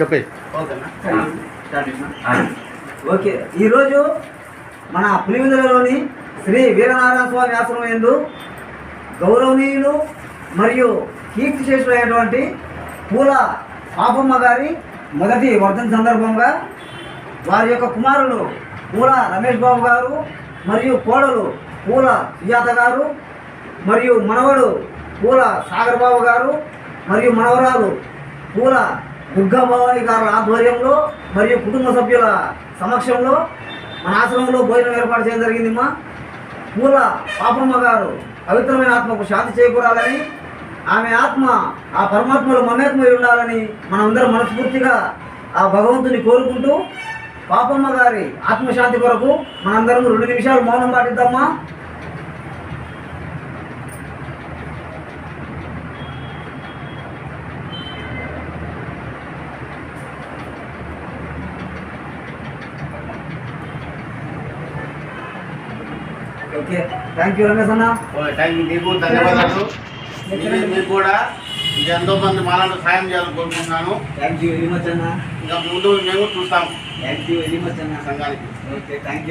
చెప్పే. ఓకే, ఈరోజు మన పులివెందులలోని శ్రీ వీరనారాయణ స్వామి ఆశ్రమం యందు గౌరవనీయులు మరియు కీర్తిశేషులైనటువంటి పూల పాపమ్మ గారి మొదటి వర్ధన సందర్భంగా వారి యొక్క కుమారులు పూల రమేష్ బాబు గారు మరియు కోడలు పూల సుజాత గారు మరియు మనవడు పూల సాగర్ బాబు గారు మరియు మనవరాలు పూల దుర్గా భవాని గారి ఆధ్వర్యంలో మరియు కుటుంబ సభ్యుల సమక్షంలో మన ఆశ్రమంలో భోజనం ఏర్పాటు చేయడం జరిగిందమ్మా. పూల పాపమ్మ గారు పవిత్రమైన ఆత్మకు శాంతి చేకూరాలని, ఆమె ఆత్మ ఆ పరమాత్మలో మమేకమై ఉండాలని మనందరం మనస్ఫూర్తిగా ఆ భగవంతుని కోరుకుంటూ పాపమ్మ గారి ఆత్మశాంతి కొరకు మనందరం 2 నిమిషాలు మౌనం పాటిద్దామా. ఓకే, థ్యాంక్ యూ రమేష్ అన్న. థ్యాంక్ యూ, మీకు ధన్యవాదాలు. మీకు కూడా ఇది ఎంతో మంది మాలాంటి సాయం చేయాలని కోరుకుంటున్నాను. థ్యాంక్ యూ వెరీ మచ్ అన్న. ఇంకా ముందు మేము చూస్తాము థ్యాంక్ యూ వెరీ మచ్ అన్న సంఘానికి. Okay, thank you.